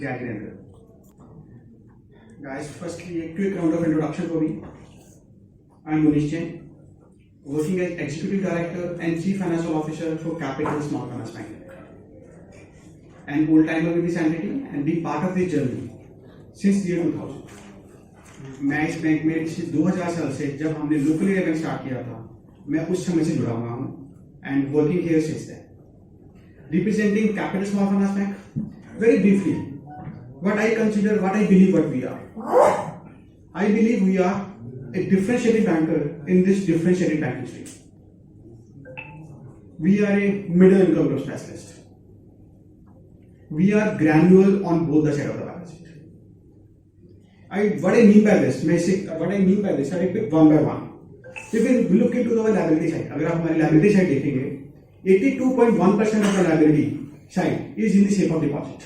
Jai Virendra. Guys, firstly, a quick round of introduction for me. I am Munish Jain, working as Executive Director and Chief Financial Officer for Capital Small Finance Bank. An old timer with this entity and be part of this journey since year 2000. मैं इस bank में पिछले 2000 साल से जब हमने local area bank start किया था, मैं उस समय से जुड़ा हुआ हूँ and working here since then. Representing Capital Small Finance Bank, very briefly, what I consider, what I believe what we are. I believe we are a differentiated banker in this differentiated banking stream. We are a middle income group specialist. We are granular on both the side of the balance sheet. What I mean by this, I pick one by one. If we look into the liability side, अगर आप हमारी liability side देखेंगे, 82.1% of the liability side is in the shape of deposit.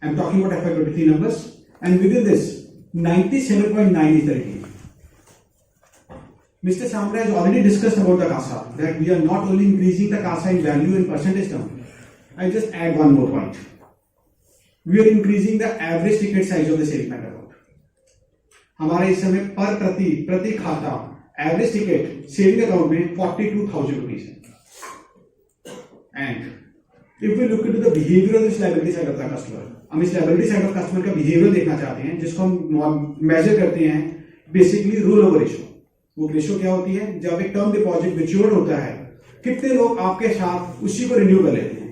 I am talking about FY23 numbers, and within this, 97.9 is the retail. Mr. Samra has already discussed about the CASA, that we are not only increasing the CASA in value in percentage terms. I just add one more point. We are increasing the average ticket size of the savings bank account. हमारे इस समय पर प्रति खाता average ticket saving account में 42,000 rupees है. And if we look into the behaviour of this liability side of the customer, हम इस लायबिलिटी साइड ऑफ कस्टमर का बिहेवियर देखना चाहते हैं, जिसको हम मेजर करते हैं बेसिकली रोल ओवर रेशियो. वो रेशियो क्या होती है? जब एक टर्म डिपॉजिट मैच्योर होता है, कितने लोग आपके साथ उसी को रिन्यू कर लेते हैं.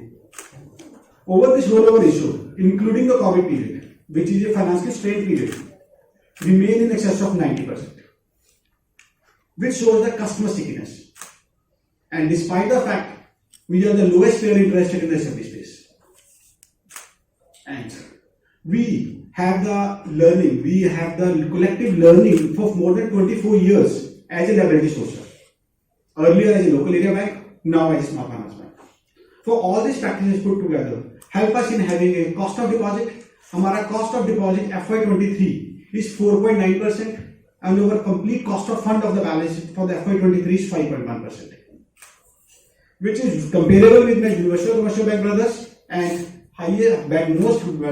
Over this role over ratio, including the Covid period, which is a financial strain period, remain in excess of 90%, which shows the customer stickiness. And despite the fact we are the lowest player interested in the SMB space, and we have the learning, we have the collective learning for more than 24 years as a liability sourcer. Earlier as a local area bank, now as a small finance bank. For all these practices put together, help us in having a cost of deposit. हमारा cost of deposit FY23 is 4.9%, and our complete cost of fund of the balance sheet for the FY23 is 5.1%, which is comparable with my Universal Commercial Bank brothers and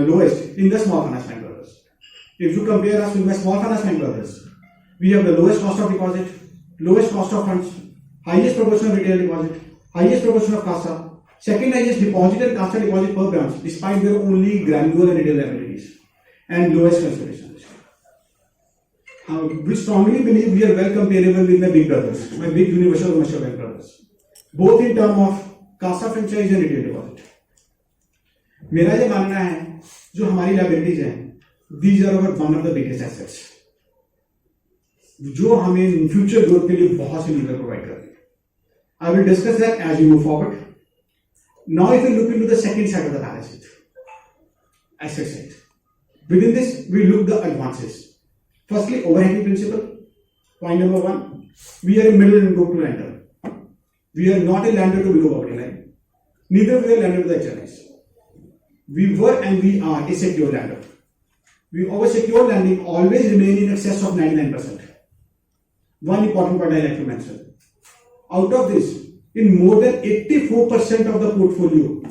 lowest in the Small Finance Bank brothers. If you compare us with my Small Finance Bank brothers, we have the lowest cost of deposit, lowest cost of funds, highest proportion of retail deposit, highest proportion of CASA, second highest deposit and CASA deposit per branch, despite their only granular and retail liabilities, and lowest consideration. We strongly believe we are well comparable with my big brothers, my big Universal Commercial Bank brothers, both in terms of CASA franchise and retail deposit. मेरा ये मानना है, जो हमारी liabilities हैं, these are one of the biggest assets, जो हमें future growth के लिए बहुत सी लीवर प्रोवाइड करती है. I will discuss that as we move forward. Now, if we look into the second side of the balance sheet, asset side, within this we look the advances. Firstly, overhanging principle. Point number one, we are a middle income lender. We are not a lender to below poverty line. Neither we are lender to the HNIs. We were and we are a secure lender. Our secure lending always remain in excess of 99%. One important point I like to mention. Out of this, in more than 84% of the portfolio,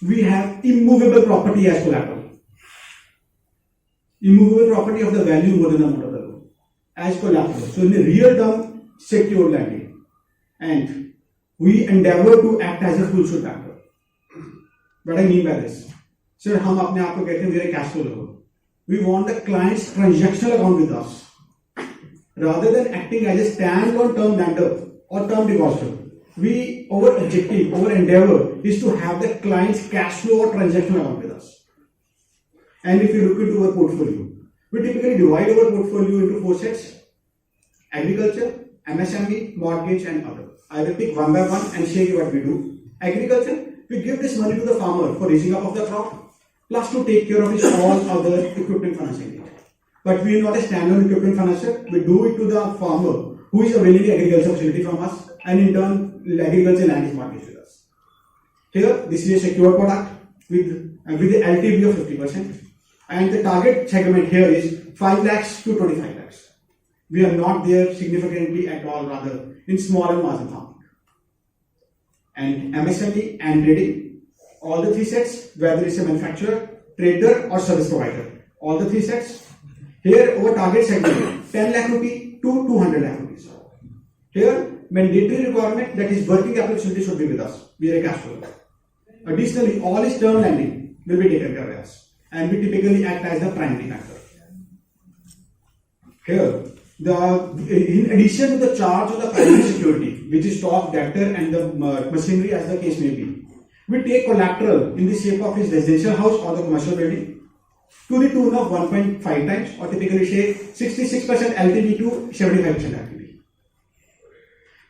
we have immovable property as collateral. Immovable property of the value more than the amount of the loan as collateral. So in the real term, secure lending, and we endeavor to act as a full suite banker. What I mean by this, sir, हम अपने आप को कहते हैं मेरे cash flow low. We want the client's transactional account with us, rather than acting as a stand-alone term lender or term depositor. Our objective, our endeavor is to have the client's cash flow or transactional account with us. And if you look into our portfolio, we typically divide our portfolio into 4 sets: agriculture, MSME, mortgage, and other. I will pick one by one and show you what we do. Agriculture, we give this money to the farmer for raising up of the crop, plus to take care of his all other equipment financing needs. But we are not a standalone equipment financer. We do it to the farmer who is availing the agriculture facility from us, and in turn, agriculture land is mortgaged with us. Here, this is a secure product with the LTV of 50%. And the target segment here is 5 lakhs to 25 lakhs. We are not there significantly at all, rather in small and margin farming. And MSME and trading, All the three sets, whether it's a manufacturer, trader or service provider. All the three sets. Here our target segment 10 lakh rupee to 200 lakh rupees. Here mandatory requirement that is working capital facility should be with us. We are a cash flow. Additionally, all is term lending will be taken care of us, and we typically act as the primary factor. Here, in addition to the charge of the primary security, which is stock, debtor, and the machinery as the case may be, we take collateral in the shape of his residential house or the commercial building to the tune of 1.5 times, or typically say 66% LTV to 75% LTV.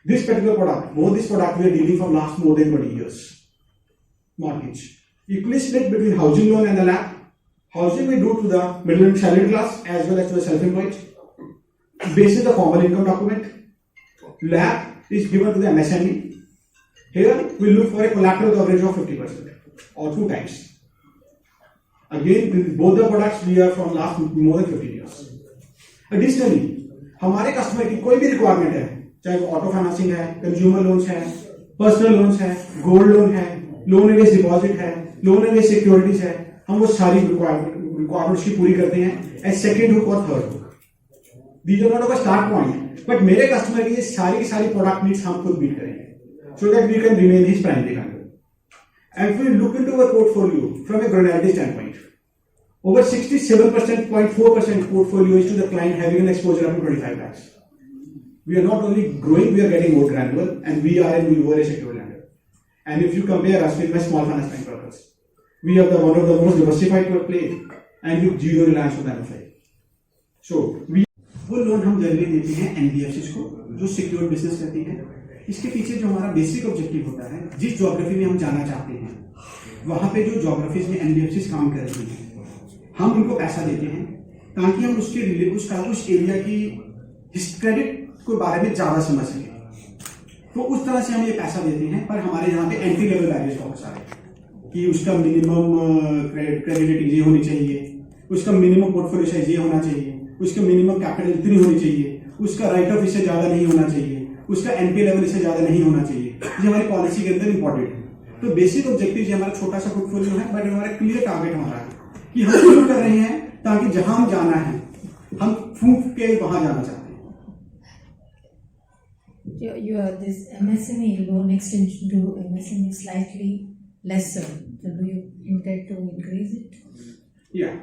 This particular product, both this product we are dealing from last more than 20 years. Mortgage, equally split between housing loan and the LAP. Housing we do to the middle and salaried class as well as to the self-employed. Basis the formal income document. LAP is given to the MSME. Here we look for a collateral coverage of 50% or 2 times. Again, with both the products we are from last more than 15 years. Additionally, हमारे customer की कोई भी requirement है, चाहे वो auto financing है, consumer loans है, personal loans है, गोल्ड लोन है, लोन अगेंस्ट डिपॉजिट है, लोन अगेंस्ट सिक्योरिटीज है, हम वो सारी रिक्वायरमेंट्स की पूरी करते हैं एज सेकेंड हुक और third hook. These are not our start point, but मेरे कस्टमर की ये सारी प्रोडक्ट नीड्स हम खुद मीट करेंगे, so that we can remain his primary vendor. And if we look into our portfolio from a granularity standpoint, over 67.4% portfolio is to the client having an exposure up to 25 lakhs. We are not only growing, we are getting more granular, and we were a secure lender. And if you compare us with my small finance bank partners, we are one of the most diversified play, and with zero reliance on MFI. So we वो loan हम generally देते हैं NBFCs को, जो secure business रहती है. इसके पीछे जो हमारा बेसिक ऑब्जेक्टिव होता है, जिस ज्योग्राफी में हम जाना चाहते हैं वहां पे जो ज्योग्राफीज में एनबीएफसीज काम कर रही हैं, हम उनको पैसा देते हैं ताकि हम उस एरिया की क्रेडिट के बारे में ज्यादा समझ सकें. तो उस तरह से हम ये पैसा देते हैं. पर हमारे यहाँ पे एंट्री लेवल बैरियर्स बहुत सारे, कि उसका मिनिमम क्रेडिट ये होनी चाहिए, उसका मिनिमम पोर्टफोलियो साइज ये होना चाहिए, उसका मिनिमम कैपिटल इतनी होनी चाहिए, उसका राइट ऑफ इससे ज्यादा नहीं होना चाहिए, उसका एनपी लेवल इससे ज्यादा नहीं होना चाहिए. ये हमारी पॉलिसी के अंदर इंपॉर्टेंट है. तो बेसिक ऑब्जेक्टिव ये हमारा छोटा सा पोर्टफोलियो है, बट हमारा क्लियर टारगेट हमारा है कि हम शुरू कर रहे हैं ताकि जहां हम जाना है हम फूंक के वहां जाना चाहते हैं. This MSME loan extension to MSME is slightly lesser. So do you intend to increase it? Yeah,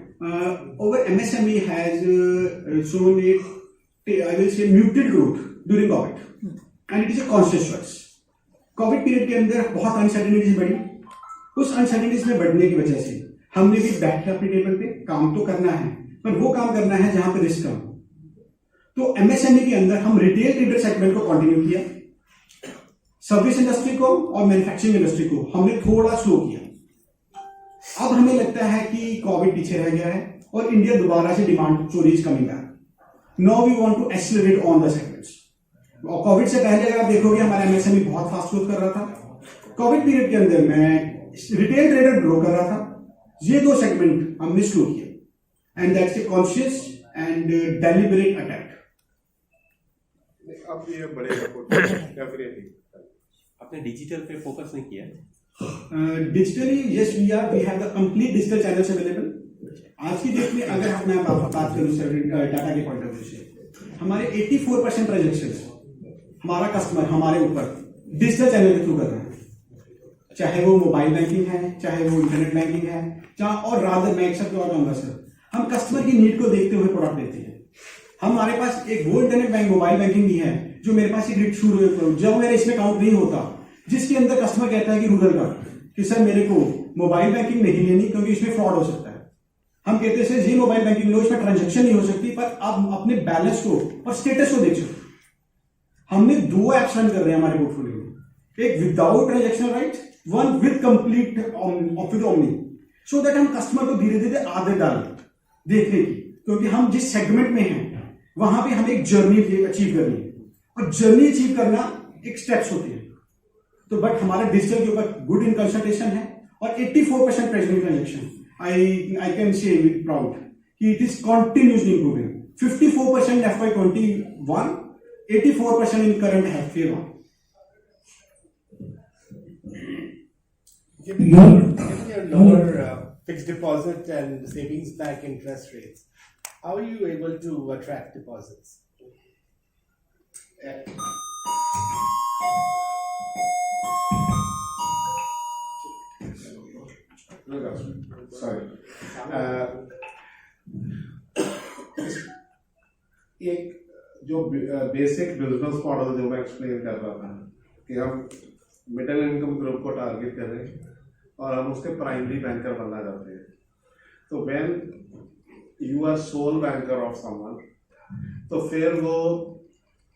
our MSME has shown I will say muted growth during COVID, and it is a conscious choice. COVID period के अंदर बहुत uncertainties बढ़ी. उस uncertainties में बढ़ने की वजह से हमने भी बैठ अपने टेबल पे काम तो करना है, पर वो काम करना है जहां पे रिस्क कम. तो एमएसएमई के अंदर हम रिटेल ट्रेडर सेगमेंट को कंटिन्यू किया, सर्विस इंडस्ट्री को और मैन्युफैक्चरिंग इंडस्ट्री को हमने थोड़ा स्लो किया. अब हमें लगता है कि कोविड पीछे रह गया है और इंडिया दोबारा से demand story is coming back. Now we want to accelerate on the segments. Covid से पहले अगर आप देखोगे हमारा एमएसएमई बहुत फास्ट ग्रोथ कर रहा था. कोविड पीरियड के अंदर मैं रिटेल ट्रेडर ग्रो कर रहा था. ये दो सेगमेंट हमने स्लो किया, and that's a conscious and deliberate attack. अब ये बढ़ेगा या फिर आपने डिजिटल पे फोकस नहीं किया? Digitally yes, we have the complete digital channels available. आज की डेट में अगर मैं बात करूं सर डाटा के पॉइंट ऑफ व्यू से, हमारे 84% ट्रांजेक्शंस हमारा कस्टमर हमारे ऊपर डिजिटल चैनल के थ्रू कर रहे हैं. चाहे वो मोबाइल बैंकिंग है, चाहे वो इंटरनेट बैंकिंग है, और रादर मैं एक शब्द और कहूंगा सर, हम कस्टमर की नीड को देखते हुए प्रोडक्ट देते हैं. हमारे पास एक वो इंटरनेट बैंक मोबाइल बैंकिंग भी है जो मेरे पास एक शुरू जब मेरे इसमें काउंट नहीं होता, जिसके अंदर कस्टमर कहता है कि रूरल का कि सर मेरे को मोबाइल बैंकिंग नहीं लेनी क्योंकि इसमें फ्रॉड हो सकता है. हम कहते हैं सर ये मोबाइल बैंकिंग लो, इसमें ट्रांजेक्शन नहीं हो सकती, पर आप अपने बैलेंस को और स्टेटस को देख सकते. हमने दो एप्स रन कर रहे हैं हमारे पोर्टफोलियो में, एक without transaction right, one with complete with omni, so that हम कस्टमर को धीरे धीरे आदत डालें देखने की, क्योंकि हम जिस सेगमेंट में हैं वहां पे हमें एक जर्नी अचीव करनी है, और जर्नी अचीव करना एक स्टेप्स होती है. तो बट हमारा डिजिटल के ऊपर गुड इन कंसल्टेशन है और 84% treasury transaction. I can say with proud कि it is continuously improving. 54% FY21, 84% in current है fair. Given your lower fixed deposit and savings bank interest rates, how are you able to attract deposits? Sorry, एक जो basic business model जो मैं explain कर रहा था कि हम मिडिल इनकम ग्रुप को टारगेट कर रहे हैं और हम उसके प्राइमरी बैंकर बनना चाहते हैं। तो when you are sole banker of someone, तो फिर वो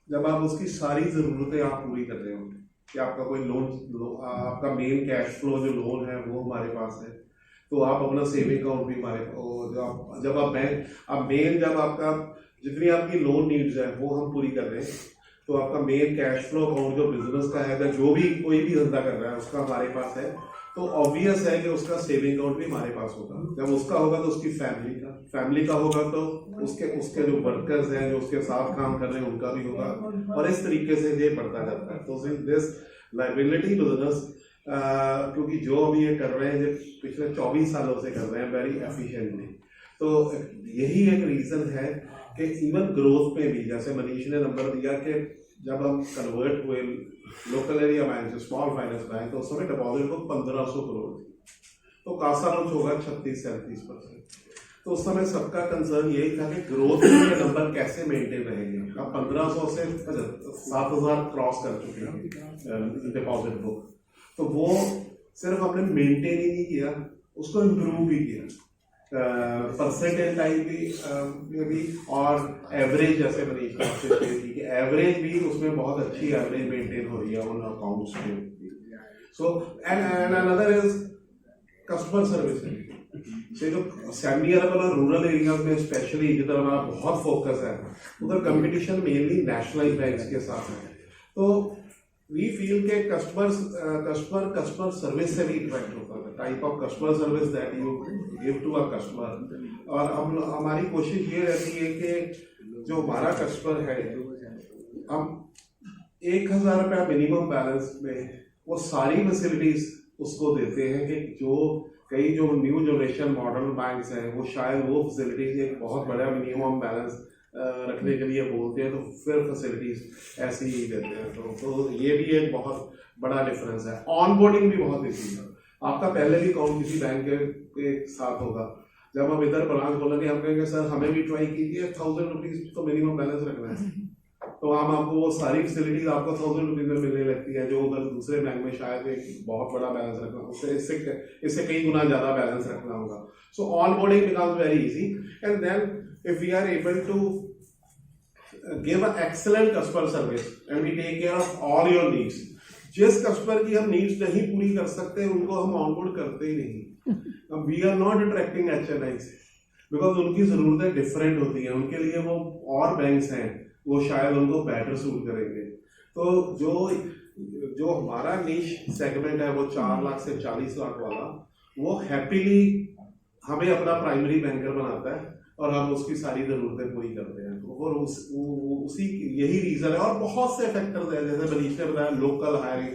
जब आप उसकी सारी ज़रूरतें आप पूरी कर रहे हो कि आपका कोई आपका मेन कैश फ्लो जो लोन है वो हमारे पास है, तो आप अपना सेविंग अकाउंट भी हमारे जब आपका जितनी आपकी लोन नीड्स है वो हम पूरी कर रहे हैं, तो आपका मेन कैश फ्लो अकाउंट जो बिजनेस का है, जो भी कोई भी धंधा कर रहा है उसका हमारे पास है, तो ऑब्वियस है कि उसका सेविंग अकाउंट भी हमारे पास होगा। जब उसका होगा तो उसकी फैमिली का होगा, तो उसके जो वर्कर्स हैं जो उसके साथ काम कर रहे हैं उनका भी होगा, और इस तरीके से ये बढ़ता जाता है। तो दिस लायबिलिटी बिजनेस, क्योंकि जो अभी ये कर रहे हैं जो पिछले 24 सालों से कर रहे हैं वेरी एफिशिएंटली, तो यही एक रीजन है कि इवन ग्रोथ में भी, जैसे मनीष ने नंबर दिया कि जब हम कन्वर्ट हुए लोकल एरिया बैंक से स्मॉल फाइनेंस बैंक, तो उस समय डिपॉजिट को 1500 करोड़ थी, तो कासा कुछ होगा 36-37%। तो उस समय सबका कंसर्न यही था कि ग्रोथ के नंबर कैसे मेंटेन रहेंगे। अब 1500 से 7000 क्रॉस कर चुके हैं डिपॉजिट बुक, तो वो सिर्फ हमने मेंटेन ही नहीं किया, उसको इम्प्रूव भी किया परसेंटेज टाइप भी, और एवरेज जैसे मनीष ने आपसे शेयर की कि एवरेज भी उसमें बहुत अच्छी एवरेज मेंटेन हो रही है उन अकाउंट्स में। So and another is customer service. से जो सेमी अर्बन और रूरल एरियाज में स्पेशली जिधर हमारा बहुत फोकस है, उधर कंपटीशन मेनली नेशनलाइज बैंक्स के साथ है, तो वी फील के कस्टमर सर्विस से भी इंटरेक्ट होता है, type of customer service that you give to a customer. और हमारी कोशिश ये रहती है कि जो हमारा कस्टमर है, हम 1000 रुपया मिनिमम बैलेंस में वो सारी फैसिलिटीज उसको देते हैं कि जो न्यू जनरेशन मॉडर्न बैंक्स हैं वो शायद वो फैसिलिटीज एक बहुत बड़ा मिनिमम बैलेंस रखने के लिए बोलते हैं, तो फिर फैसिलिटीज ऐसी ही देते हैं। तो ये भी एक बहुत बड़ा डिफरेंस है। ऑन बोर्डिंग भी बहुत इजी है। आपका पहले भी अकाउंट किसी बैंक के साथ होगा, जब हम इधर ब्रांच खोलेंगे हम कहेंगे सर हमें भी ट्राई कीजिए, 1000 रुपीज तो मिनिमम बैलेंस रखना है, तो हम आपको वो सारी फैसिलिटीज आपको 1000 रुपीज में मिलने लगती है, जो उधर दूसरे बैंक में शायद एक बहुत बड़ा बैलेंस रखना, इससे कई गुना ज्यादा बैलेंस रखना होगा। So onboarding becomes very easy, and then if we are able to give an excellent customer service and we take care of all your needs, जिस कस्टमर की हम नीड्स नहीं पूरी कर सकते उनको हम ऑनबोर्ड करते ही नहीं। We are not attracting HNIs because उनकी जरूरतें डिफरेंट होती हैं, उनके लिए वो और बैंक्स हैं वो शायद उनको बेटर सूट करेंगे। तो जो हमारा नीश सेगमेंट है वो 4 लाख से 40 लाख वाला, वो हैप्पीली हमें अपना प्राइमरी बैंकर बनाता है और हम उसकी सारी जरूरतें पूरी करते हैं। उसी यही रीजन है, और बहुत से फैक्टर्स हैं, जैसे मनीष ने बताया लोकल हायरिंग,